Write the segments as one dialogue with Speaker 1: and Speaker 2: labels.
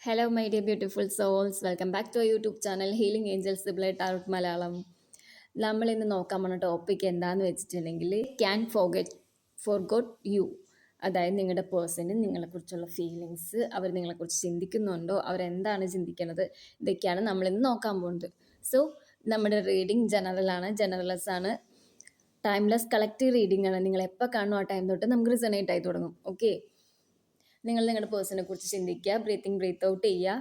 Speaker 1: Hello, my dear beautiful souls. Welcome back to our YouTube channel Healing Angels Sibley Tarot Malayalam. നമ്മൾ ഇന്ന് നോക്കാൻ പോകുന്ന topic എന്താന്ന് വെച്ചിട്ടുണ്ടെങ്കിൽ ക്യാൻ ഫോർഗോട്ട് യു. അതായത് നിങ്ങളുടെ പേഴ്സണ് നിങ്ങളെക്കുറിച്ചുള്ള ഫീലിങ്സ്, അവർ നിങ്ങളെക്കുറിച്ച് ചിന്തിക്കുന്നുണ്ടോ, അവരെന്താണ് ചിന്തിക്കുന്നത്, ഇതൊക്കെയാണ് നമ്മളിന്ന് നോക്കാൻ പോകുന്നത്. സോ നമ്മുടെ റീഡിങ് ജനറലസ് ആണ്, ടൈംലെസ് കളക്റ്റീവ് റീഡിംഗ് ആണ്. നിങ്ങൾ എപ്പോൾ കാണും ആ ടൈം തൊട്ട് നമുക്ക് റിസണേറ്റ് ആയി തുടങ്ങും. ഓക്കെ, നിങ്ങൾ നിങ്ങളുടെ പേഴ്സണെ കുറിച്ച് ചിന്തിക്കുക, ബ്രീത്ത് ഔട്ട് ചെയ്യുക,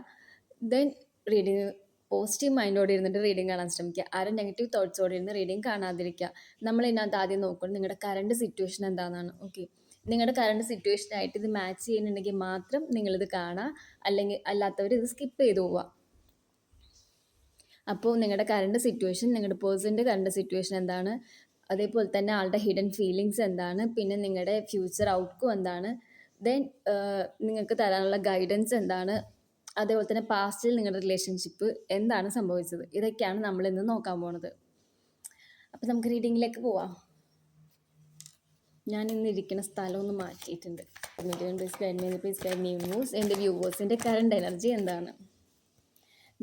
Speaker 1: ദെൻ റീഡിങ് പോസിറ്റീവ് മൈൻഡോടെ ഇരുന്നിട്ട് റീഡിങ് കാണാൻ ശ്രമിക്കുക. ആരും നെഗറ്റീവ് തോട്ട്സോടെ ഇരുന്ന് റീഡിങ് കാണാതിരിക്കുക. നമ്മൾ ഇതിനകത്ത് ആദ്യം നോക്കുന്നത് നിങ്ങളുടെ കറണ്ട് സിറ്റുവേഷൻ എന്താണെന്നാണ്. ഓക്കെ, നിങ്ങളുടെ കറണ്ട് സിറ്റുവേഷനായിട്ട് ഇത് മാച്ച് ചെയ്യുന്നുണ്ടെങ്കിൽ മാത്രം നിങ്ങളിത് കാണുക, അല്ലെങ്കിൽ അല്ലാത്തവർ ഇത് സ്കിപ്പ് ചെയ്ത് പോവുക. അപ്പോൾ നിങ്ങളുടെ കറണ്ട് സിറ്റുവേഷൻ, നിങ്ങളുടെ പേഴ്സൻ്റെ കറണ്ട് സിറ്റുവേഷൻ എന്താണ്, അതേപോലെ തന്നെ ആളുടെ ഹിഡൻ ഫീലിങ്സ് എന്താണ്, പിന്നെ നിങ്ങളുടെ ഫ്യൂച്ചർ ഔട്ട്കം എന്താണ്, ദെൻ നിങ്ങൾക്ക് തരാനുള്ള ഗൈഡൻസ് എന്താണ്, അതേപോലെ തന്നെ പാസ്റ്റിൽ നിങ്ങളുടെ റിലേഷൻഷിപ്പ് എന്താണ് സംഭവിച്ചത്, ഇതൊക്കെയാണ് നമ്മളിന്ന് നോക്കാൻ പോണത്. അപ്പം നമുക്ക് റീഡിങ്ങിലേക്ക് പോവാം. ഞാൻ ഇന്ന് ഇരിക്കുന്ന സ്ഥലം ഒന്ന് മാറ്റിയിട്ടുണ്ട്. എൻ്റെ വ്യൂവേഴ്സിൻ്റെ കറണ്ട് എനർജി എന്താണ്?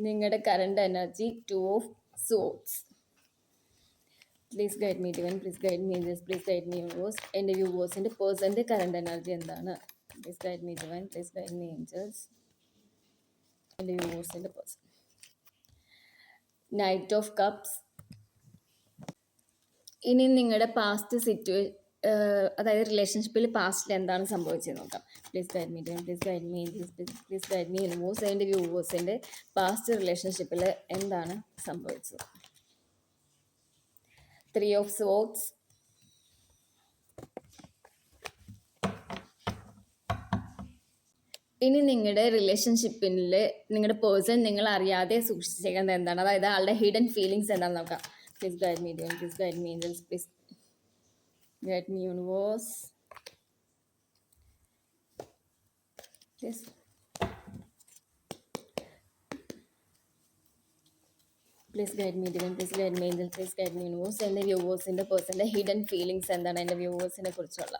Speaker 1: നിങ്ങളുടെ current energy 2 of Swords. Please guide me divine, please guide me angels, please guide me universe. എൻ്റെ വ്യൂവേഴ്സിൻ്റെ പേഴ്സൻ്റെ കറണ്ട് എനർജി എന്താണ്? Please guide me divine, please guide me Angeles. എൻ്റെ വ്യൂവേഴ്സിൻ്റെ പേഴ്സൺ. Knight of cups. ഇനി നിങ്ങളുടെ past അതായത് റിലേഷൻഷിപ്പിൽ പാസ്റ്റിൽ എന്താണ് സംഭവിച്ചത് നോക്കാം. Please guide me divine, please guide me angels, please guide me universe. എൻ്റെ വ്യൂവേഴ്സിൻ്റെ പാസ്റ്റ് റിലേഷൻഷിപ്പിൽ എന്താണ് സംഭവിച്ചത്? 3 of Swords. ഇനി നിങ്ങളുടെ റിലേഷൻഷിപ്പിൽ നിങ്ങളുടെ പേഴ്സൺ നിങ്ങൾ അറിയാതെ സൂക്ഷിച്ചേക്കുന്നത് എന്താണ്, അതായത് ആളുടെ ഹിഡൻ ഫീലിങ്സ് എന്താണെന്ന് നോക്കാം. Please guide me divine, please guide me angels, please guide me universe. Please guide me divine, please guide me Angel, please guide me universe. എൻ്റെ വ്യൂവേഴ്സിൻ്റെ പേഴ്സൻ്റെ ഹിഡൻ ഫീലിങ്സ് എന്താണ് എൻ്റെ വ്യൂവേഴ്സിനെ കുറിച്ചുള്ള?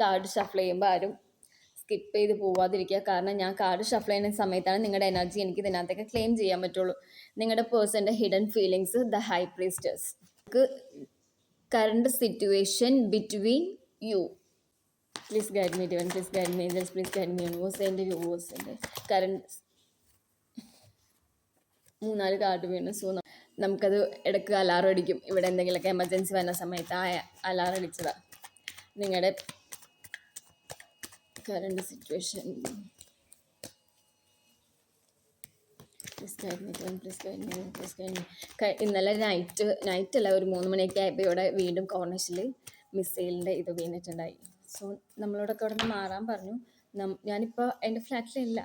Speaker 1: കാർഡ് ഷഫിൾ ചെയ്യുമ്പോൾ ആരും സ്കിപ്പ് ചെയ്ത് പോവാതിരിക്കുക, കാരണം ഞാൻ കാർഡ് ഷഫിൾ ചെയ്യുന്ന സമയത്താണ് നിങ്ങളുടെ എനർജി എനിക്ക് ഇതിനകത്തേക്ക് ക്ലെയിം ചെയ്യാൻ പറ്റുള്ളൂ. നിങ്ങളുടെ പേഴ്സൻ്റെ hidden feelings, the high priestess. Current situation between you. Please guide me divine, please guide me angels, please guide me universe. എൻ്റെ വ്യൂവേഴ്സിൻ്റെ കറണ്ട് 3-4 കാർഡ് വീണു. സോ നമുക്കത് ഇടയ്ക്ക് അലാറം അടിക്കും. ഇവിടെ എന്തെങ്കിലുമൊക്കെ എമർജൻസി വരുന്ന സമയത്ത് ആ അലാറം അടിച്ചതാണ്. നിങ്ങളുടെ കറണ്ട് സിറ്റുവേഷൻ. ഇന്നലെ നൈറ്റല്ല, ഒരു 3 മണിയൊക്കെ ആയപ്പോൾ ഇവിടെ വീണ്ടും കോർണിഷിൽ മിസൈലിൻ്റെ ഇത് വീണിട്ടുണ്ടായി. സോ നമ്മളോടൊക്കെ അവിടെ നിന്ന് മാറാൻ പറഞ്ഞു. ഞാനിപ്പോൾ എൻ്റെ ഫ്ലാറ്റിലില്ല,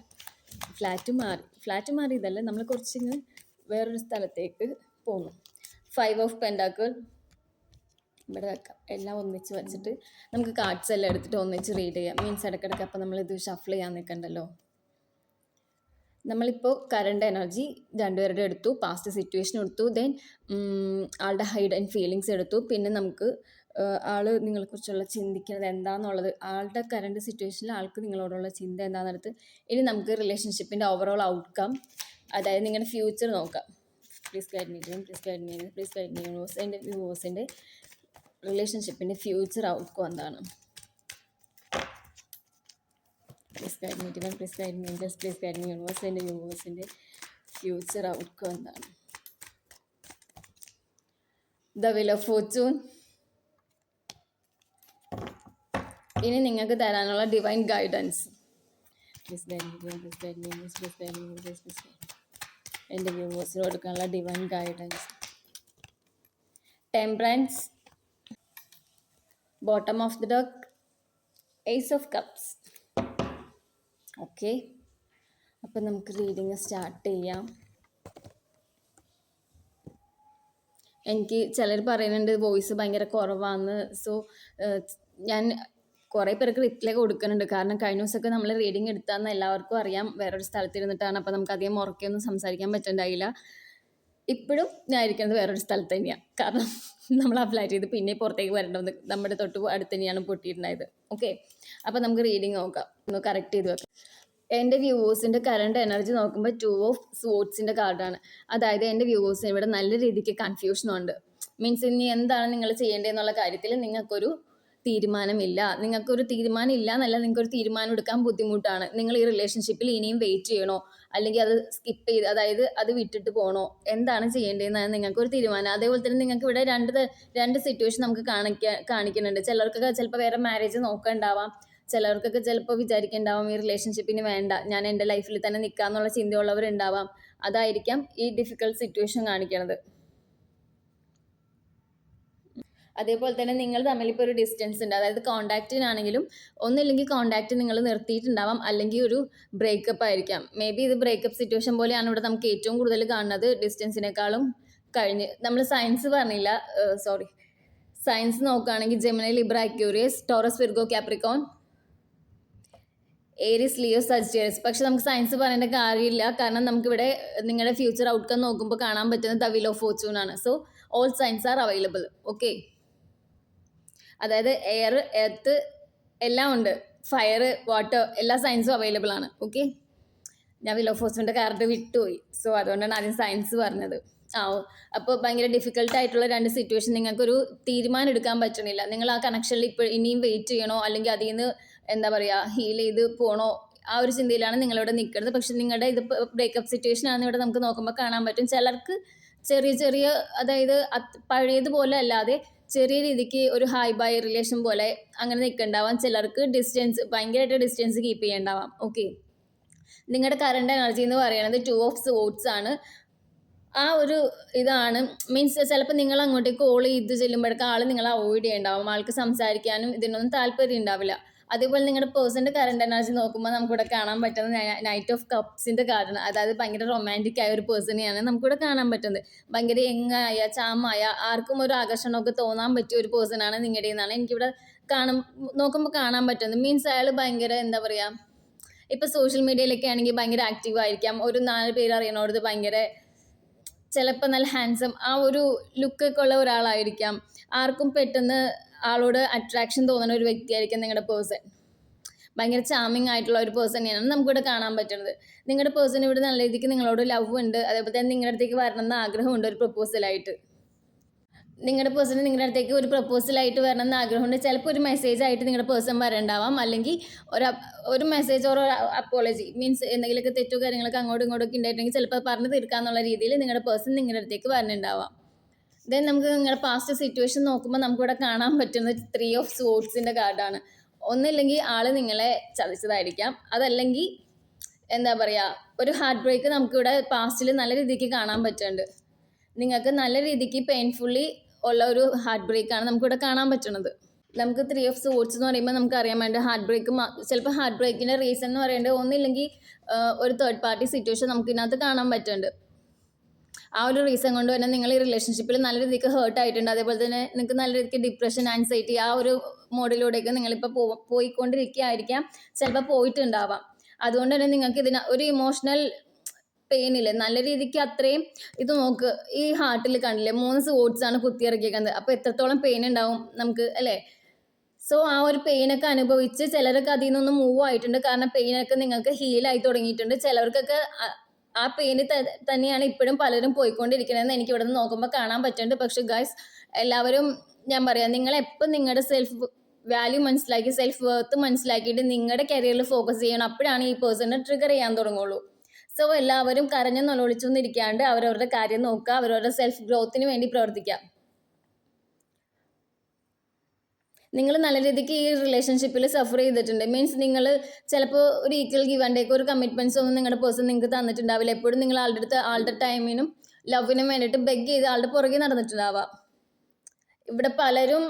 Speaker 1: ഫ്ലാറ്റ് മാറിയതല്ല, നമ്മൾ കുറച്ചിങ്ങ് വേറൊരു സ്ഥലത്തേക്ക് പോന്നു. 5 of Pentacles ഇവിടെ വെക്കാം. എല്ലാം ഒന്നിച്ച് വെച്ചിട്ട് നമുക്ക് കാർഡ്സ് എല്ലാം എടുത്തിട്ട് ഒന്നിച്ച് റീഡ് ചെയ്യാം. മീൻസ് ഇടയ്ക്കിടയ്ക്ക് അപ്പം നമ്മളിത് ഷഫിൾ ചെയ്യാൻ നിൽക്കണ്ടല്ലോ. നമ്മളിപ്പോൾ കറണ്ട് എനർജി രണ്ടുപേരുടെ എടുത്തു, പാസ്റ്റ് സിറ്റുവേഷൻ എടുത്തു, ദെൻ ആളുടെ ഹൈഡ് ആൻഡ് ഫീലിങ്സ് എടുത്തു, പിന്നെ നമുക്ക് ആൾ നിങ്ങളെക്കുറിച്ചുള്ള ചിന്തിക്കുന്നത് എന്താണെന്നുള്ളത്, ആളുടെ കറണ്ട് സിറ്റുവേഷനിൽ ആൾക്ക് നിങ്ങളോടുള്ള ചിന്ത എന്താണെന്നെടുത്ത് ഇനി നമുക്ക് റിലേഷൻഷിപ്പിൻ്റെ ഓവറോൾ ഔട്ട്കം, അതായത് നിങ്ങളുടെ ഫ്യൂച്ചർ നോക്കാം. Please guide me divine, please guide me, please guide me universe. എൻ്റെ വ്യൂവേഴ്സിൻ്റെ റിലേഷൻഷിപ്പിൻ്റെ ഫ്യൂച്ചർ ഔട്ട്കം എന്താണ്? Please guide me divine, please guide me angels, please guide me universe. എൻ്റെ വ്യൂവേഴ്സിൻ്റെ ഫ്യൂച്ചർ ഔട്ട്കം എന്താണ്? The wheel of Fortune. ഇനി നിങ്ങൾക്ക് തരാനുള്ള divine guidance. Please guide me divine, please guide me angels, please guide me universe, please guide എൻ്റെ വ്യൂവേഴ്സിന് കൊടുക്കാനുള്ള divine guidance. Temperance, bottom of the deck, ace of cups. Okay, അപ്പം നമുക്ക് reading start ചെയ്യാം. എനിക്ക് ചിലർ പറയുന്നുണ്ട് വോയിസ് ഭയങ്കര കുറവാണ്. സോ ഞാൻ കുറേ പേർക്ക് റിപ്ലൈ കൊടുക്കുന്നുണ്ട്, കാരണം കഴിഞ്ഞ ദിവസമൊക്കെ നമ്മൾ റീഡിങ് എടുത്താന്ന് എല്ലാവർക്കും അറിയാം. വേറൊരു സ്ഥലത്തിരുന്നിട്ടാണ്, അപ്പോൾ നമുക്ക് അധികം ഉറക്കെയൊന്നും സംസാരിക്കാൻ പറ്റുന്നുണ്ടായില്ല. ഇപ്പോഴും ഞാൻ ഇരിക്കുന്നത് വേറൊരു സ്ഥലത്ത് തന്നെയാണ്. കാരണം നമ്മൾ അപ്ലൈ ചെയ്ത് പിന്നെ പുറത്തേക്ക് വരേണ്ടത് നമ്മുടെ തൊട്ട് അടുത്ത് തന്നെയാണ് പൊട്ടിയിട്ടുണ്ടായത്. ഓക്കെ, അപ്പോൾ നമുക്ക് റീഡിങ് നോക്കാം. ഒന്ന് കറക്റ്റ് ചെയ്ത് വെക്കാം. എൻ്റെ വ്യൂവേഴ്സിൻ്റെ കറണ്ട് എനർജി നോക്കുമ്പോൾ 2 ഓഫ് സ്വോർഡ്സിൻ്റെ കാർഡാണ്. അതായത് എൻ്റെ വ്യൂവേഴ്സിന് ഇവിടെ നല്ല രീതിക്ക് കൺഫ്യൂഷനുണ്ട്. മീൻസ് ഇനി എന്താണ് നിങ്ങൾ ചെയ്യേണ്ടതെന്നുള്ള കാര്യത്തിൽ നിങ്ങൾക്കൊരു തീരുമാനമില്ല. നിങ്ങൾക്കൊരു തീരുമാനം ഇല്ല എന്നല്ല, നിങ്ങൾക്കൊരു തീരുമാനം എടുക്കാൻ ബുദ്ധിമുട്ടാണ്. നിങ്ങൾ ഈ റിലേഷൻഷിപ്പിൽ ഇനിയും വെയിറ്റ് ചെയ്യണോ, അല്ലെങ്കിൽ അത് സ്കിപ്പ് ചെയ്ത്, അതായത് അത് വിട്ടിട്ട് പോകണോ, എന്താണ് ചെയ്യേണ്ടതെന്നാണ് നിങ്ങൾക്കൊരു തീരുമാനം. അതേപോലെ തന്നെ നിങ്ങൾക്ക് ഇവിടെ രണ്ട് സിറ്റുവേഷൻ നമുക്ക് കാണിക്കുന്നുണ്ട്. ചിലർക്കൊക്കെ ചിലപ്പോൾ വേറെ മാരേജ് നോക്കണ്ടാവാം, ചിലർക്കൊക്കെ ചിലപ്പോൾ വിചാരിക്കുന്നുണ്ടാവാം ഈ റിലേഷൻഷിപ്പിന് വേണ്ട, ഞാൻ എൻ്റെ ലൈഫിൽ തന്നെ നിൽക്കാന്നുള്ള ചിന്തയുള്ളവരുണ്ടാവാം. അതായിരിക്കാം ഈ ഡിഫിക്കൽട്ട് സിറ്റുവേഷൻ കാണിക്കുന്നത്. അതേപോലെ തന്നെ നിങ്ങൾ തമ്മിൽ ഇപ്പോൾ ഒരു ഡിസ്റ്റൻസ് ഉണ്ട്. അതായത് കോൺടാക്റ്റിനാണെങ്കിലും ഒന്നില്ലെങ്കിൽ കോൺടാക്റ്റ് നിങ്ങൾ നിർത്തിയിട്ടുണ്ടാവാം, അല്ലെങ്കിൽ ഒരു ബ്രേക്കപ്പ് ആയിരിക്കാം. മേ ബി ഇത് ബ്രേക്കപ്പ് സിറ്റുവേഷൻ പോലെയാണ് ഇവിടെ നമുക്ക് ഏറ്റവും കൂടുതൽ കാണുന്നത് ഡിസ്റ്റൻസിനേക്കാളും കഴിഞ്ഞ്. നമ്മൾ സയൻസ് പറഞ്ഞില്ല, സോറി, സയൻസ് നോക്കുകയാണെങ്കിൽ Gemini, Libra, Aquarius, Taurus, Virgo, Capricorn, Aries, Leo, Sagittarius. പക്ഷെ നമുക്ക് സയൻസ് പറയേണ്ട കാര്യമില്ല, കാരണം നമുക്കിവിടെ നിങ്ങളുടെ ഫ്യൂച്ചർ ഔട്ട്കം നോക്കുമ്പോൾ കാണാൻ പറ്റുന്നത് ദ വീൽ ഓഫ് ഫോർച്യൂൺ ആണ്. So all science are available. Okay, അതായത് എയർ, എർത്ത് എല്ലാം ഉണ്ട്, ഫയർ, വാട്ടർ, എല്ലാ സയൻസും അവൈലബിൾ ആണ്. ഓക്കെ, ഞാൻ വീൽ ഓഫ് ഫോർച്യൂണിൻ്റെ കാർഡ് വിട്ടുപോയി, സോ അതുകൊണ്ടാണ് ആദ്യം സയൻസ് പറഞ്ഞത്. അപ്പോൾ ഭയങ്കര ഡിഫിക്കൽട്ടായിട്ടുള്ള രണ്ട് സിറ്റുവേഷൻ, നിങ്ങൾക്കൊരു തീരുമാനം എടുക്കാൻ പറ്റണില്ല. നിങ്ങൾ ആ കണക്ഷനിൽ ഇപ്പോൾ ഇനിയും വെയിറ്റ് ചെയ്യണോ, അല്ലെങ്കിൽ അതിൽ നിന്ന് എന്താ പറയുക ഹീൽ ചെയ്ത് പോകണോ, ആ ഒരു ചിന്തയിലാണ് നിങ്ങളിവിടെ നിൽക്കുന്നത്. പക്ഷെ നിങ്ങളുടെ ഇത് ബ്രേക്കപ്പ് സിറ്റുവേഷൻ ആണ് ഇവിടെ നമുക്ക് നോക്കുമ്പോൾ കാണാൻ പറ്റും. ചിലർക്ക് ചെറിയ അതായത് പഴയതുപോലെ അല്ലാതെ ചെറിയ രീതിക്ക് ഒരു ഹൈ ബൈ റിലേഷൻ പോലെ അങ്ങനെ നിൽക്കണ്ടാവാം. ചിലർക്ക് ഡിസ്റ്റൻസ്, ഭയങ്കരമായിട്ട് ഡിസ്റ്റൻസ് കീപ്പ് ചെയ്യണ്ടാവാം. ഓക്കെ, നിങ്ങളുടെ കറണ്ട് എനർജി എന്ന് പറയുന്നത് 2 ഓഫ് സ്വോർഡ്സ് ആണ്. ആ ഒരു ഇതാണ്, മീൻസ് ചിലപ്പോൾ നിങ്ങൾ അങ്ങോട്ടേക്ക് കോൾ ചെയ്ത് ചെല്ലുമ്പോഴേക്കും ആൾ നിങ്ങളെ അവോയ്ഡ് ചെയ്യണ്ടാവും, ആൾക്ക് സംസാരിക്കാനും ഇതിനൊന്നും താല്പര്യം ഉണ്ടാവില്ല. അതേപോലെ നിങ്ങളുടെ പേഴ്സൻ്റെ കറണ്ട് എനർജി നോക്കുമ്പോൾ നമുക്കിവിടെ കാണാൻ പറ്റുന്നത് നൈറ്റ് ഓഫ് കപ്സിൻ്റെ കാർഡാണ്. അതായത് ഭയങ്കര റൊമാൻറ്റിക് ആയ ഒരു പേഴ്സണെയാണ് നമുക്കിവിടെ കാണാൻ പറ്റുന്നത്. ഭയങ്കര യങ്ങായ, ചാമായ, ആർക്കും ഒരു ആകർഷണമൊക്കെ തോന്നാൻ പറ്റിയ ഒരു പേഴ്സണാണ് നിങ്ങളുടെ എന്നാണ് എനിക്കിവിടെ നോക്കുമ്പോൾ കാണാൻ പറ്റുന്നത്. മീൻസ് അയാൾ ഭയങ്കര എന്താ പറയുക, ഇപ്പോൾ സോഷ്യൽ മീഡിയയിലൊക്കെ ആണെങ്കിൽ ഭയങ്കര ആക്റ്റീവ് ആയിരിക്കാം, ഒരു 4 പേര് അറിയണോടത്ത് ഭയങ്കര ചിലപ്പോൾ നല്ല ഹാൻസം, ആ ഒരു ലുക്കൊക്കെ ഉള്ള ഒരാളായിരിക്കാം. ആർക്കും പെട്ടെന്ന് ആളോട് അട്രാക്ഷൻ തോന്നുന്ന ഒരു വ്യക്തിയായിരിക്കും നിങ്ങളുടെ പേഴ്സൺ. ഭയങ്കര ചാമിങ് ആയിട്ടുള്ള ഒരു പേഴ്സണെയാണ് നമുക്കിവിടെ കാണാൻ പറ്റുന്നത്. നിങ്ങളുടെ പേഴ്സൺ ഇവിടെ നല്ല രീതിക്ക് നിങ്ങളോട് ലവ് ഉണ്ട്, അതേപോലെ തന്നെ നിങ്ങളുടെ അടുത്തേക്ക് വരണമെന്ന് ആഗ്രഹമുണ്ട് ഒരു പ്രപ്പോസലായിട്ട്. നിങ്ങളുടെ പേഴ്സൺ നിങ്ങളുടെ അടുത്തേക്ക് ഒരു പ്രപ്പോസലായിട്ട് വരണമെന്ന് ആഗ്രഹമുണ്ട്. ചിലപ്പോൾ ഒരു മെസ്സേജ് ആയിട്ട് നിങ്ങളുടെ പേഴ്സൺ വരണ്ടാവാം, അല്ലെങ്കിൽ ഒരു മെസ്സേജ് ഓർ അപ്പോളജി, മീൻസ് എന്തെങ്കിലുമൊക്കെ തെറ്റോ കാര്യങ്ങളൊക്കെ അങ്ങോട്ടും ഇങ്ങോട്ടൊക്കെ ഉണ്ടായിട്ടുണ്ടെങ്കിൽ ചിലപ്പോൾ പറഞ്ഞ് തീർക്കാന്നുള്ള രീതിയിൽ നിങ്ങളുടെ പേഴ്സൺ നിങ്ങളുടെ അടുത്തേക്ക് വരണുണ്ടാവാം. ദെൻ നമുക്ക് നിങ്ങളുടെ പാസ്റ്റ് സിറ്റുവേഷൻ നോക്കുമ്പോൾ നമുക്കിവിടെ കാണാൻ പറ്റുന്നത് 3 ഓഫ് സ്വോർഡ്സിൻ്റെ കാർഡാണ്. ഒന്നില്ലെങ്കിൽ ആൾ നിങ്ങളെ ചതിച്ചതായിരിക്കാം, അതല്ലെങ്കിൽ എന്താ പറയുക ഒരു ഹാർട്ട് ബ്രേക്ക് നമുക്കിവിടെ പാസ്റ്റിൽ നല്ല രീതിക്ക് കാണാൻ പറ്റുന്നുണ്ട്. നിങ്ങൾക്ക് നല്ല രീതിക്ക് പെയിൻഫുള്ളി ഉള്ള ഒരു ഹാർട്ട് ബ്രേക്കാണ് നമുക്കിവിടെ കാണാൻ പറ്റുന്നത്. നമുക്ക് 3 ഓഫ് സ്വോർഡ്സ് എന്ന് പറയുമ്പോൾ നമുക്ക് അറിയാൻ വേണ്ടി ഹാർട്ട് ബ്രേക്ക്, ചിലപ്പോൾ ഹാർട്ട് ബ്രേക്കിൻ്റെ റീസൺ എന്ന് പറയുന്നത് ഒന്നില്ലെങ്കിൽ ഒരു തേർഡ് പാർട്ടി സിറ്റുവേഷൻ നമുക്ക് ഇതിനകത്ത് കാണാൻ പറ്റുന്നുണ്ട്. ആ ഒരു റീസൺ കൊണ്ട് തന്നെ നിങ്ങൾ ഈ റിലേഷൻഷിപ്പിൽ നല്ല രീതിക്ക് ഹേർട്ട് ആയിട്ടുണ്ട്. അതേപോലെ തന്നെ നിങ്ങൾക്ക് നല്ല രീതിക്ക് ഡിപ്രഷൻ, ആൻസൈറ്റി ആ ഒരു മോഡിലൂടെയൊക്കെ നിങ്ങളിപ്പോൾ പോയിക്കൊണ്ടിരിക്കുകയായിരിക്കാം, ചിലപ്പോൾ പോയിട്ടുണ്ടാവാം. അതുകൊണ്ട് തന്നെ നിങ്ങൾക്ക് ഒരു ഇമോഷണൽ പെയിനില്ല, നല്ല രീതിക്ക് അത്രയും ഇത് നോക്ക്, ഈ ഹാർട്ടിൽ കണ്ടില്ലേ 3 സ്വോർഡ്സ് ആണ് കുത്തിയിറക്കിയേക്കുന്നത്. അപ്പോൾ എത്രത്തോളം പെയിൻ ഉണ്ടാവും നമുക്ക് അല്ലേ. സോ ആ ഒരു പെയിനൊക്കെ അനുഭവിച്ച് ചിലരൊക്കെ അതിൽ നിന്നൊന്ന് മൂവ് ആയിട്ടുണ്ട്, കാരണം പെയിനൊക്കെ നിങ്ങൾക്ക് ഹീലായി തുടങ്ങിയിട്ടുണ്ട്. ചിലവർക്കൊക്കെ ആ പെയിന് തന്നെയാണ് ഇപ്പോഴും പലരും പോയിക്കൊണ്ടിരിക്കണമെന്ന് എനിക്ക് ഇവിടെ നിന്ന് നോക്കുമ്പോൾ കാണാൻ പറ്റുന്നുണ്ട്. പക്ഷെ ഗൈസ്, എല്ലാവരും ഞാൻ പറയാം, നിങ്ങളെപ്പോൾ നിങ്ങളുടെ സെൽഫ് വാല്യൂ മനസ്സിലാക്കി, സെൽഫ് വർത്ത് മനസ്സിലാക്കിയിട്ട് നിങ്ങളുടെ കരിയറിൽ ഫോക്കസ് ചെയ്യണം. അപ്പോഴാണ് ഈ പേഴ്സണെ ട്രിഗർ ചെയ്യാൻ തുടങ്ങുള്ളൂ. സോ എല്ലാവരും കരഞ്ഞു നൊലവിളിച്ചൊന്നും ഇരിക്കാണ്ട് അവരവരുടെ കാര്യം നോക്കുക, അവരവരുടെ സെൽഫ് ഗ്രോത്തിന് വേണ്ടി പ്രവർത്തിക്കുക. നിങ്ങൾ നല്ല രീതിക്ക് ഈ റിലേഷൻഷിപ്പിൽ സഫർ ചെയ്തിട്ടുണ്ട്. മീൻസ് നിങ്ങൾ ചിലപ്പോൾ ഒരു ഈക്വൽ ഗിവ് ആൻഡ് ടേക്ക്, ഒരു കമ്മിറ്റ്മെൻറ്റ്സ് ഒന്നും നിങ്ങളുടെ പേഴ്സൺ നിങ്ങൾക്ക് തന്നിട്ടുണ്ടാവില്ല. എപ്പോഴും നിങ്ങൾ ആളുടെ ടൈമിനും ലവിനും വേണ്ടിയിട്ട് ബെഗ് ചെയ്ത് ആളുടെ പുറകെ നടന്നിട്ടുണ്ടാവാം. ഇവിടെ പലരും,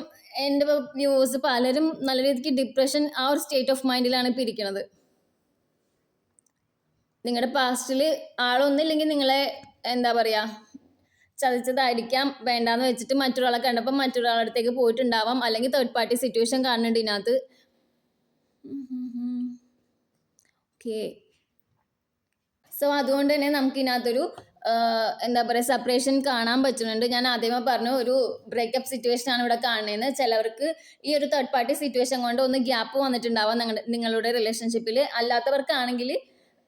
Speaker 1: എൻ്റെ വ്യൂവേഴ്സ് പലരും നല്ല രീതിക്ക് ഡിപ്രഷൻ, ആ ഒരു സ്റ്റേറ്റ് ഓഫ് മൈൻഡിലാണ് ഇപ്പോൾ ഇരിക്കുന്നത്. നിങ്ങളുടെ പാസ്റ്റിൽ ആളൊന്നില്ലെങ്കിൽ നിങ്ങളെ എന്താ പറയുക ചതിച്ചതായിരിക്കാം, വേണ്ടാന്ന് വെച്ചിട്ട് മറ്റൊരാളെ കണ്ടപ്പോൾ മറ്റൊരാളുടെ അടുത്തേക്ക് പോയിട്ടുണ്ടാവാം, അല്ലെങ്കിൽ തേർഡ് പാർട്ടി സിറ്റുവേഷൻ കാണുന്നുണ്ട് ഇതിനകത്ത്. ഓക്കെ, സോ അതുകൊണ്ട് തന്നെ നമുക്ക് ഇതിനകത്തൊരു എന്താ പറയുക സെപ്പറേഷൻ കാണാൻ പറ്റുന്നുണ്ട്. ഞാൻ ആദ്യമേ പറഞ്ഞു ഒരു ബ്രേക്കപ്പ് സിറ്റുവേഷൻ ആണ് ഇവിടെ കാണുന്നതെന്ന്. ചിലവർക്ക് ഈ ഒരു തേർഡ് പാർട്ടി സിറ്റുവേഷൻ കൊണ്ട് ഒന്ന് ഗ്യാപ്പ് വന്നിട്ടുണ്ടാവാം നിങ്ങളുടെ റിലേഷൻഷിപ്പിൽ. അല്ലാത്തവർക്കാണെങ്കിൽ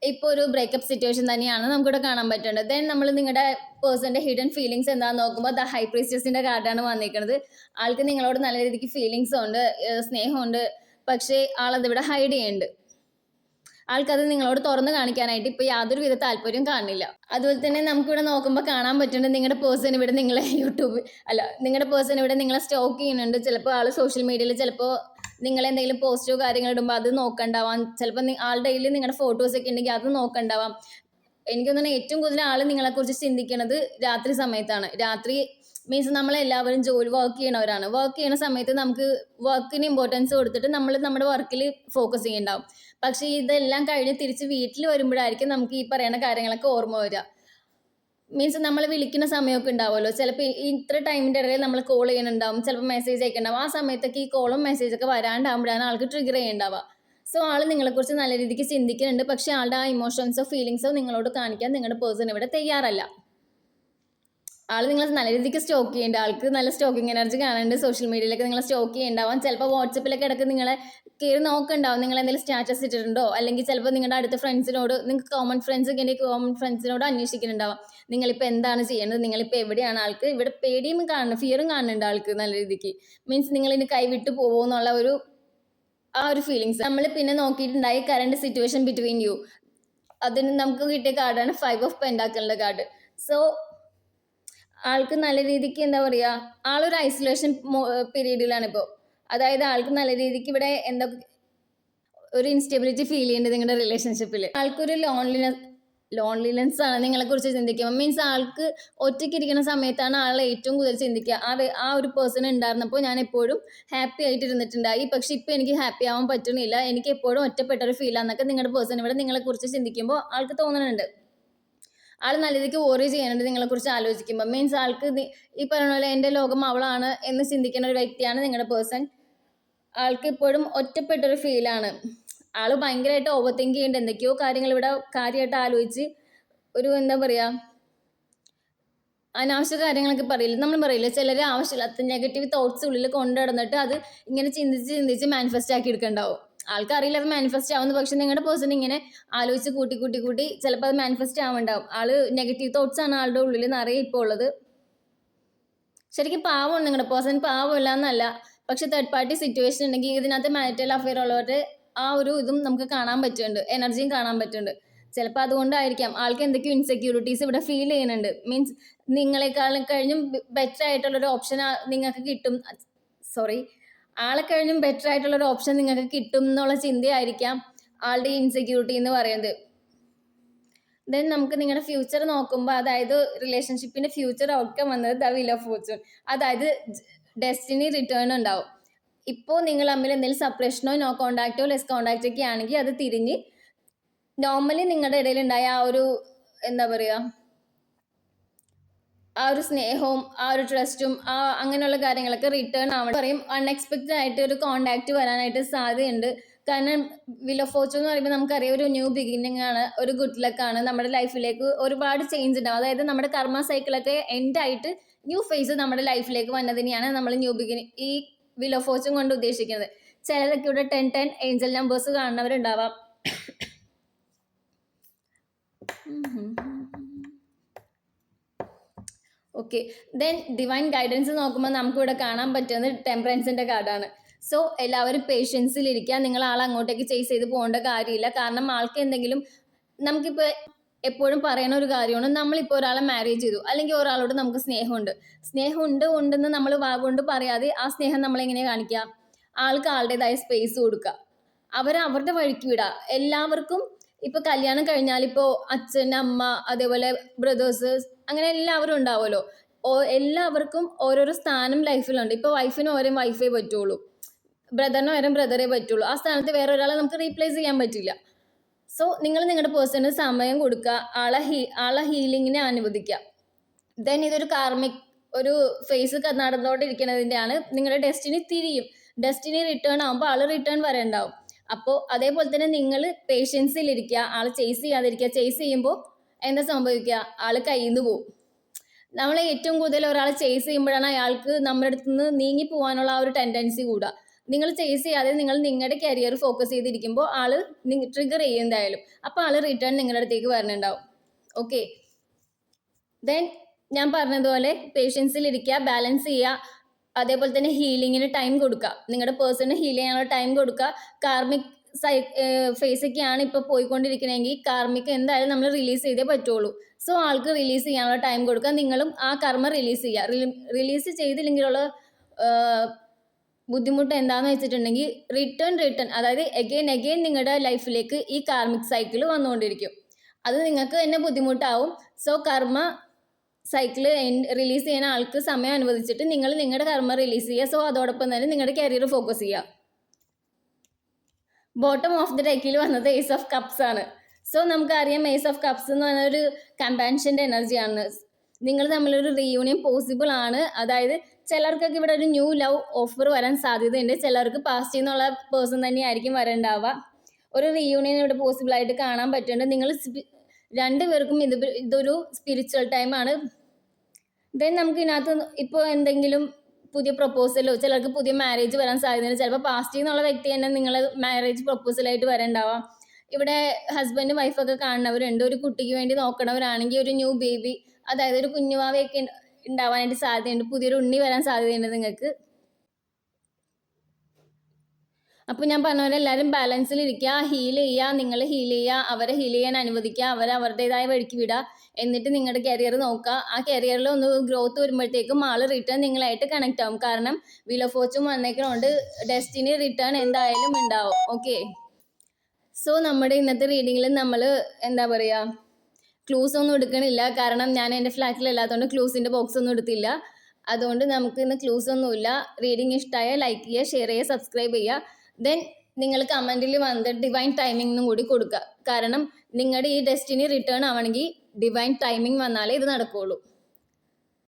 Speaker 1: ഇപ്പോൾ ഒരു ബ്രേക്കപ്പ് സിറ്റുവേഷൻ തന്നെയാണ് നമുക്കിവിടെ കാണാൻ പറ്റുന്നത്. ദെൻ നമ്മൾ നിങ്ങളുടെ പേഴ്സന്റെ ഹിഡൻ ഫീലിങ്സ് എന്താണെന്ന് നോക്കുമ്പോൾ ദ ഹൈ പ്രീസ്റ്റസിന്റെ കാർഡാണ് വന്നിരിക്കുന്നത്. ആൾക്ക് നിങ്ങളോട് നല്ല രീതിക്ക് ഫീലിങ്സ് ഉണ്ട്, സ്നേഹമുണ്ട്, പക്ഷേ ആളതിവിടെ ഹൈഡ് ചെയ്യുന്നുണ്ട്. ആൾക്കത് നിങ്ങളോട് തുറന്നു കാണിക്കാനായിട്ട് ഇപ്പൊ യാതൊരു വിധ താല്പര്യം കാണില്ല. അതുപോലെ തന്നെ നമുക്കിവിടെ നോക്കുമ്പോൾ കാണാൻ പറ്റുന്നുണ്ട് നിങ്ങളുടെ പേഴ്സൺ ഇവിടെ നിങ്ങളെ നിങ്ങളുടെ പേഴ്സൺ ഇവിടെ നിങ്ങളെ സ്റ്റോക്ക് ചെയ്യുന്നുണ്ട്. ചിലപ്പോൾ ആള് സോഷ്യൽ മീഡിയയിൽ ചിലപ്പോൾ നിങ്ങൾ എന്തെങ്കിലും പോസ്റ്റോ കാര്യങ്ങൾ ഇടുമ്പോൾ അത് നോക്കണ്ടാവാം. ചിലപ്പോൾ ആളുടെ കയ്യിൽ നിങ്ങളുടെ ഫോട്ടോസ് ഒക്കെ ഉണ്ടെങ്കിൽ അത് നോക്കണ്ടാവാം. എനിക്ക് തോന്നുന്നു ഏറ്റവും കൂടുതൽ ആള് നിങ്ങളെക്കുറിച്ച് ചിന്തിക്കുന്നത് രാത്രി സമയത്താണ്. രാത്രി മീൻസ് നമ്മളെല്ലാവരും വർക്ക് ചെയ്യണവരാണ്. വർക്ക് ചെയ്യണ സമയത്ത് നമുക്ക് വർക്കിന് ഇമ്പോർട്ടൻസ് കൊടുത്തിട്ട് നമ്മൾ നമ്മുടെ വർക്കിൽ ഫോക്കസ് ചെയ്യുന്നുണ്ടാവും. പക്ഷേ ഇതെല്ലാം കഴിഞ്ഞ് തിരിച്ച് വീട്ടിൽ വരുമ്പോഴായിരിക്കും നമുക്ക് ഈ പറയുന്ന കാര്യങ്ങളൊക്കെ ഓർമ്മ വരിക. മീൻസ് നമ്മൾ വിളിക്കുന്ന സമയമൊക്കെ ഉണ്ടാവുമല്ലോ, ചിലപ്പോൾ ഇത്ര ടൈമിൻ്റെ ഇടയിൽ നമ്മൾ കോൾ ചെയ്യുന്നുണ്ടാവും, ചിലപ്പോൾ മെസ്സേജ് അയക്കുന്നുണ്ടാവും. ആ സമയത്തൊക്കെ ഈ കോളും മെസ്സേജൊക്കെ വരാണ്ടാകുമ്പോഴാണ് ആൾക്ക് ട്രിഗർ ചെയ്യുന്നുണ്ടാവുക. സോ ആൾ നിങ്ങളെക്കുറിച്ച് നല്ല രീതിക്ക് ചിന്തിക്കുന്നുണ്ട്, പക്ഷേ ആളുടെ ആ ഇമോഷൻസോ ഫീലിങ്സോ നിങ്ങളോട് കാണിക്കാൻ നിങ്ങളുടെ പേഴ്സൺ ഇവിടെ തയ്യാറല്ല. ആള് നിങ്ങളെ നല്ല രീതിക്ക് സ്റ്റോക്ക് ചെയ്യേണ്ട, ആൾക്ക് നല്ല സ്റ്റോക്കിംഗ് എനർജി കാണുന്നുണ്ട്. സോഷ്യൽ മീഡിയയിലൊക്കെ നിങ്ങളെ സ്റ്റോക്ക് ചെയ്യുന്നുണ്ടാവാം. ചിലപ്പോൾ വാട്സപ്പിലൊക്കെ ഇടയ്ക്ക് നിങ്ങളെ കയറി നോക്കുന്നുണ്ടാവും, നിങ്ങൾ എന്തെങ്കിലും സ്റ്റാറ്റസ് ഇട്ടിട്ടുണ്ടോ, അല്ലെങ്കിൽ ചിലപ്പോൾ നിങ്ങളുടെ അടുത്ത ഫ്രണ്ട്സിനോട്, നിങ്ങൾക്ക് കോമൺ ഫ്രണ്ട്സ് ഒക്കെ ഉണ്ടെങ്കിൽ കോമൺ ഫ്രണ്ട്സിനോട് അന്വേഷിക്കുന്നുണ്ടാവാം നിങ്ങളിപ്പോൾ എന്താണ് ചെയ്യേണ്ടത്, നിങ്ങളിപ്പോൾ എവിടെയാണ്. ആൾക്ക് ഇവിടെ പേടിയും കാണുന്നു, ഫിയറും കാണുന്നുണ്ട് ആൾക്ക് നല്ല രീതിക്ക്. മീൻസ് നിങ്ങളിന് കൈവിട്ട് പോകുമോ എന്നുള്ള ആ ഒരു ഫീലിങ്സ്. നമ്മൾ പിന്നെ നോക്കിയിട്ടുണ്ടായി കറണ്ട് സിറ്റുവേഷൻ ബിറ്റ്വീൻ യു. അതിന് നമുക്ക് കിട്ടിയ കാർഡാണ് 5 ഓഫ് പെൻറ്റാക്കിളിൻ്റെ കാർഡ്. സോ ആൾക്ക് നല്ല രീതിക്ക് എന്താ പറയുക, ആളൊരു ഐസൊലേഷൻ പീരീഡിലാണ് ഇപ്പോൾ. അതായത് ആൾക്ക് നല്ല രീതിക്ക് ഇവിടെ എന്താ ഒരു ഇൻസ്റ്റെബിലിറ്റി ഫീൽ ചെയ്യുന്നുണ്ട് നിങ്ങളുടെ റിലേഷൻഷിപ്പിൽ. ആൾക്കൊരു ലോൺലിനെസ് ആണ് നിങ്ങളെക്കുറിച്ച് ചിന്തിക്കുമ്പോൾ. മീൻസ് ആൾക്ക് ഒറ്റയ്ക്ക് ഇരിക്കുന്ന സമയത്താണ് ആൾ ഏറ്റവും കൂടുതൽ ചിന്തിക്കുക, ആ ഒരു പേഴ്സൺ ഉണ്ടായിരുന്നപ്പോൾ ഞാൻ എപ്പോഴും ഹാപ്പി ആയിട്ട് ഇരുന്നിട്ടുണ്ടായി, പക്ഷെ ഇപ്പോൾ എനിക്ക് ഹാപ്പി ആവാൻ പറ്റുന്നില്ല, എനിക്ക് എപ്പോഴും ഒറ്റപ്പെട്ട ഒരു ഫീലാന്നൊക്കെ നിങ്ങളുടെ പേഴ്സൺ ഇവിടെ നിങ്ങളെക്കുറിച്ച് ചിന്തിക്കുമ്പോൾ ആൾക്ക് തോന്നുന്നുണ്ട്. ആൾ നല്ല രീതിക്ക് വോറി ചെയ്യുന്നുണ്ട് നിങ്ങളെക്കുറിച്ച് ആലോചിക്കുമ്പോൾ. മീൻസ് ആൾക്ക് ഈ പറയുന്ന പോലെ എൻ്റെ ലോകം അവളാണ് എന്ന് ചിന്തിക്കുന്ന ഒരു വ്യക്തിയാണ് നിങ്ങളുടെ പേഴ്സൺ. ആൾക്ക് ഇപ്പോഴും ഒറ്റപ്പെട്ടൊരു ഫീലാണ്. ആൾ ഭയങ്കരമായിട്ട് ഓവർ തിങ്ക് ചെയ്യുന്നുണ്ട്, എന്തൊക്കെയോ കാര്യങ്ങൾ ഇവിടെ കാര്യമായിട്ട് ആലോചിച്ച് ഒരു എന്താ പറയുക അനാവശ്യ കാര്യങ്ങളൊക്കെ പറയില്ല, നമ്മൾ പറയില്ല ചിലർ ആവശ്യമില്ലാത്ത നെഗറ്റീവ് തോട്ട്സ് ഉള്ളിൽ കൊണ്ടു നടന്നിട്ട് അത് ഇങ്ങനെ ചിന്തിച്ച് മാനിഫെസ്റ്റ് ആക്കി എടുക്കണ്ടാവും. ആൾക്കറിയില്ല അത് മാനിഫെസ്റ്റ് ആവുന്നു, പക്ഷെ നിങ്ങളുടെ പേഴ്സൺ ഇങ്ങനെ ആലോചിച്ച് കൂട്ടി ചിലപ്പോൾ അത് മാനിഫെസ്റ്റ് ആവുന്നുണ്ടാവും. ആള് നെഗറ്റീവ് തോട്ട്സ് ആണ് ആളുടെ ഉള്ളിൽ നിറയെ ഇപ്പോൾ ഉള്ളത്. ശരിക്കും പാവമാണ് നിങ്ങളുടെ പേഴ്സൺ, പാവമില്ല എന്നല്ല, പക്ഷെ തേർഡ് പാർട്ടി സിറ്റുവേഷൻ ഉണ്ടെങ്കിൽ ഇതിനകത്ത് മാരിറ്റൽ അഫെയർ ഉള്ളവരുടെ ആ ഒരു ഇതും നമുക്ക് കാണാൻ പറ്റുന്നുണ്ട്, എനർജിയും കാണാൻ പറ്റുന്നുണ്ട്. ചിലപ്പോൾ അതുകൊണ്ടായിരിക്കാം ആൾക്ക് എന്തൊക്കെയോ ഇൻസെക്യൂരിറ്റീസ് ഇവിടെ ഫീൽ ചെയ്യുന്നുണ്ട്. മീൻസ് നിങ്ങളെക്കാളും കഴിഞ്ഞും ബെറ്റർ ആയിട്ടുള്ളൊരു ഓപ്ഷൻ നിങ്ങൾക്ക് കിട്ടും, ആളെ കഴിഞ്ഞും ബെറ്റർ ആയിട്ടുള്ളൊരു ഓപ്ഷൻ നിങ്ങൾക്ക് കിട്ടും എന്നുള്ള ചിന്തയായിരിക്കാം ആളുടെ ഇൻസെക്യൂരിറ്റി എന്ന് പറയുന്നത്. ദെൻ നമുക്ക് നിങ്ങളുടെ ഫ്യൂച്ചർ നോക്കുമ്പോൾ, അതായത് റിലേഷൻഷിപ്പിന്റെ ഫ്യൂച്ചർ ഔട്ട്കം വന്നത് ദ വീൽ ഓഫ് ഫോർച്യൂൺ, അതായത് ഡെസ്റ്റിനി റിട്ടേൺ ഉണ്ടാവും. ഇപ്പോൾ നിങ്ങൾ തമ്മിൽ എന്തെങ്കിലും സെപ്പറേഷനോ നോ കോണ്ടാക്റ്റോ ലെസ് കോണ്ടാക്റ്റോ ഒക്കെ ആണെങ്കിൽ അത് തിരിഞ്ഞ് നോർമലി നിങ്ങളുടെ ഇടയിൽ ഉണ്ടായ ആ ഒരു എന്താ പറയുക ആ ഒരു സ്നേഹവും ആ ഒരു ട്രസ്റ്റും അങ്ങനെയുള്ള കാര്യങ്ങളൊക്കെ റിട്ടേൺ ആവണം പറയും. അൺഎക്സ്പെക്റ്റഡ് ആയിട്ട് ഒരു കോണ്ടാക്ട് വരാനായിട്ട് സാധ്യതയുണ്ട്. കാരണം വീൽ ഓഫ് ഫോർച്യൂൺ എന്ന് പറയുമ്പോൾ നമുക്കറിയാം ഒരു ന്യൂ ബിഗിനിങ് ആണ്, ഒരു ഗുഡ് ലക്ക് ആണ്. നമ്മുടെ ലൈഫിലേക്ക് ഒരുപാട് ചേഞ്ച് ഉണ്ടാവും. അതായത് നമ്മുടെ കർമ്മ സൈക്കിളൊക്കെ എൻഡ് ആയിട്ട് ന്യൂ ഫേസ് നമ്മുടെ ലൈഫിലേക്ക് വന്നതിനെയാണ് നമ്മൾ ന്യൂ ബിഗിനിങ് ഈ വീൽ ഓഫ് ഫോർച്യൂൺ കൊണ്ട് ഉദ്ദേശിക്കുന്നത്. ചിലരൊക്കെ ഇവിടെ 10 ഏഞ്ചൽ നമ്പേഴ്സ് കാണുന്നവരുണ്ടാവാം. ഓക്കെ, ദെൻ ഡിവൈൻ ഗൈഡൻസ് നോക്കുമ്പോൾ നമുക്കിവിടെ കാണാൻ പറ്റുന്നത് ടെമ്പറൻസിന്റെ കാർഡാണ്. സോ എല്ലാവരും പേഷ്യൻസിലിരിക്കുക. നിങ്ങൾ ആളെ അങ്ങോട്ടേക്ക് ചേസ് ചെയ്ത് പോകേണ്ട കാര്യമില്ല. കാരണം ആൾക്ക് എന്തെങ്കിലും, നമുക്കിപ്പോൾ എപ്പോഴും പറയുന്ന ഒരു കാര്യമാണ്, നമ്മളിപ്പോൾ ഒരാളെ മാരേജ് ചെയ്തു അല്ലെങ്കിൽ ഒരാളോട് നമുക്ക് സ്നേഹമുണ്ട് ഉണ്ടെന്ന് നമ്മൾ വാഗുകൊണ്ട് പറയാതെ ആ സ്നേഹം നമ്മളെങ്ങനെയാണ് കാണിക്കുക, ആൾക്ക് ആളുടേതായ സ്പേസ് കൊടുക്കുക, അവരുടെ വഴിക്ക് വിടുക. എല്ലാവർക്കും ഇപ്പൊ കല്യാണം കഴിഞ്ഞാൽ ഇപ്പോൾ അച്ഛൻ അമ്മ അതേപോലെ ബ്രദേഴ്സ് അങ്ങനെ എല്ലാവരും ഉണ്ടാവുമല്ലോ. എല്ലാവർക്കും ഓരോരോ സ്ഥാനം ലൈഫിലുണ്ട്. ഇപ്പൊ വൈഫിന് ഓരോ വൈഫേ പറ്റുള്ളൂ, ബ്രദറിന് ഓരോ ബ്രദറേ പറ്റുള്ളൂ. ആ സ്ഥാനത്ത് വേറെ ഒരാളെ നമുക്ക് റീപ്ലേസ് ചെയ്യാൻ പറ്റില്ല. സോ നിങ്ങൾ നിങ്ങളുടെ പേഴ്സണിന് സമയം കൊടുക്കുക, ആളെ ഹീലിങ്ങിനെ അനുവദിക്കുക. ദെൻ ഇതൊരു കാർമിക് ഒരു ഫേസ് നടന്നുകൊണ്ടിരിക്കുന്നതിൻ്റെയാണ്. നിങ്ങളുടെ ഡെസ്റ്റിനി റിട്ടേൺ ആകുമ്പോൾ ആള് റിട്ടേൺ വരണ്ടാവും. അപ്പോൾ അതേപോലെ തന്നെ നിങ്ങൾ പേഷ്യൻസിലിരിക്കുക, ആൾ ചേസ് ചെയ്യാതിരിക്കുക. ചേസ് ചെയ്യുമ്പോൾ എന്താ സംഭവിക്കുക? ആള് കയ്യിൽ നിന്ന് പോവും. നമ്മൾ ഏറ്റവും കൂടുതൽ ഒരാളെ ചേസ് ചെയ്യുമ്പോഴാണ് അയാൾക്ക് നമ്മുടെ അടുത്ത് നിന്ന് നീങ്ങി പോകാനുള്ള ആ ഒരു ടെൻഡൻസി കൂടുക. നിങ്ങൾ ചേസ് ചെയ്യാതെ നിങ്ങൾ നിങ്ങളുടെ കരിയർ ഫോക്കസ് ചെയ്തിരിക്കുമ്പോൾ ആള് ട്രിഗർ ചെയ്യും എന്തായാലും. അപ്പോൾ ആള് റിട്ടേൺ നിങ്ങളുടെ അടുത്തേക്ക് വരണുണ്ടാവും. ഓക്കെ, ദെൻ ഞാൻ പറഞ്ഞതുപോലെ പേഷ്യൻസിലിരിക്കുക, ബാലൻസ് ചെയ്യുക, അതേപോലെ തന്നെ ഹീലിങ്ങിന് ടൈം കൊടുക്കുക. നിങ്ങളുടെ പേഴ്സണിന് ഹീൽ ചെയ്യാനുള്ള ടൈം കൊടുക്കുക. കാർമിക് ഫേസൊക്കെയാണ് ഇപ്പോൾ പോയിക്കൊണ്ടിരിക്കണമെങ്കിൽ കാർമിക് എന്തായാലും നമ്മൾ റിലീസ് ചെയ്തേ പറ്റുള്ളൂ. സോ ആൾക്ക് റിലീസ് ചെയ്യാനുള്ള ടൈം കൊടുക്കുക. നിങ്ങളും ആ കർമ്മ റിലീസ് ചെയ്യുക. റിലീസ് ചെയ്തില്ലെങ്കിലുള്ള ബുദ്ധിമുട്ട് എന്താണെന്ന് വെച്ചിട്ടുണ്ടെങ്കിൽ റിട്ടേൺ അതായത് എഗെയിൻ നിങ്ങളുടെ ലൈഫിലേക്ക് ഈ കാർമിക് സൈക്കിൾ വന്നുകൊണ്ടിരിക്കും. അത് നിങ്ങൾക്ക് തന്നെ ബുദ്ധിമുട്ടാവും. സോ കർമ്മ സൈക്കിൾ റിലീസ് ചെയ്യുന്ന ആൾക്ക് സമയം അനുവദിച്ചിട്ട് നിങ്ങൾ നിങ്ങളുടെ കർമ്മ റിലീസ് ചെയ്യുക. സോ അതോടൊപ്പം തന്നെ നിങ്ങളുടെ കരിയർ ഫോക്കസ് ചെയ്യുക. ബോട്ടം ഓഫ് ദി ഡെക്കിൽ വന്നത് ഏസ് ഓഫ് കപ്സ് ആണ്. സോ നമുക്കറിയാം ഏസ് ഓഫ് കപ്സ് എന്ന് പറഞ്ഞ ഒരു കമ്പാൻഷൻ്റെ എനർജിയാണ്. നിങ്ങൾ തമ്മിലൊരു റീയൂണിയൻ പോസിബിൾ ആണ്. അതായത് ചിലർക്കൊക്കെ ഇവിടെ ഒരു ന്യൂ ലവ് ഓഫർ വരാൻ സാധ്യതയുണ്ട്. ചിലർക്ക് പാസ്റ്റ് എന്നുള്ള പേഴ്സൺ തന്നെയായിരിക്കും വരണ്ടാവുക. ഒരു റീയൂണിയൻ ഇവിടെ പോസിബിൾ ആയിട്ട് കാണാൻ പറ്റുന്നുണ്ട്. നിങ്ങൾ രണ്ടുപേർക്കും ഇതൊരു സ്പിരിച്വൽ ടൈമാണ്. ദെൻ നമുക്ക് ഇതിനകത്ത് ഇപ്പോൾ എന്തെങ്കിലും പുതിയ പ്രപ്പോസലോ, ചിലർക്ക് പുതിയ മാരേജ് വരാൻ സാധ്യതയുണ്ട്. ചിലപ്പോൾ പാസ്റ്റ് എന്നുള്ള വ്യക്തി തന്നെ നിങ്ങൾ മാരേജ് പ്രപ്പോസലായിട്ട് വരണ്ടാവാം. ഇവിടെ ഹസ്ബൻഡ് വൈഫൊക്കെ കാണുന്നവരുണ്ട്. ഒരു കുട്ടിക്ക് വേണ്ടി നോക്കണവരാണെങ്കിൽ ഒരു ന്യൂ ബേബി, അതായത് ഒരു കുഞ്ഞുവാവയൊക്കെ ഉണ്ടാവാനായിട്ട് സാധ്യതയുണ്ട്. പുതിയൊരു ഉണ്ണി വരാൻ സാധ്യതയുണ്ട് നിങ്ങൾക്ക്. അപ്പോൾ ഞാൻ പറഞ്ഞ പോലെ എല്ലാവരും ബാലൻസിലിരിക്കുക, ഹീൽ ചെയ്യുക, നിങ്ങൾ ഹീൽ ചെയ്യുക, അവരെ ഹീൽ ചെയ്യാൻ അനുവദിക്കുക, അവരെ അവരുടേതായ വഴിക്ക് വിടുക. എന്നിട്ട് നിങ്ങളുടെ കരിയർ നോക്കുക. ആ കരിയറിൽ ഒന്ന് ഗ്രോത്ത് വരുമ്പോഴത്തേക്കും ആള് റിട്ടേൺ നിങ്ങളായിട്ട് കണക്ട് ആവും. കാരണം വീൽ ഓഫ് ഫോർച്യൂൺ വന്നേക്കുന്നതുകൊണ്ട് ഡെസ്റ്റിനി റിട്ടേൺ എന്തായാലും ഉണ്ടാവും. ഓക്കെ, സോ നമ്മുടെ ഇന്നത്തെ റീഡിങ്ങിൽ നമ്മൾ എന്താ പറയുക, ക്ലൂസ് ഒന്നും എടുക്കണില്ല. കാരണം ഞാൻ എൻ്റെ ഫ്ലാറ്റിലല്ലാത്തതുകൊണ്ട് ക്ലൂസിൻ്റെ ബോക്സ് ഒന്നും എടുത്തില്ല. അതുകൊണ്ട് നമുക്ക് ഇന്ന് ക്ലൂസ് ഒന്നുമില്ല. റീഡിങ് ഇഷ്ടമായ ലൈക്ക് ചെയ്യുക, ഷെയർ ചെയ്യുക, സബ്സ്ക്രൈബ് ചെയ്യുക. ദെൻ നിങ്ങൾ കമൻറ്റിൽ വന്നിട്ട് ഡിവൈൻ ടൈമിംഗും കൂടി കൊടുക്കുക. കാരണം നിങ്ങളുടെ ഈ ഡെസ്റ്റിനി റിട്ടേൺ ആവണമെങ്കിൽ ഡിവൈൻ ടൈമിംഗ് വന്നാലേ ഇത് നടക്കുകയുള്ളൂ.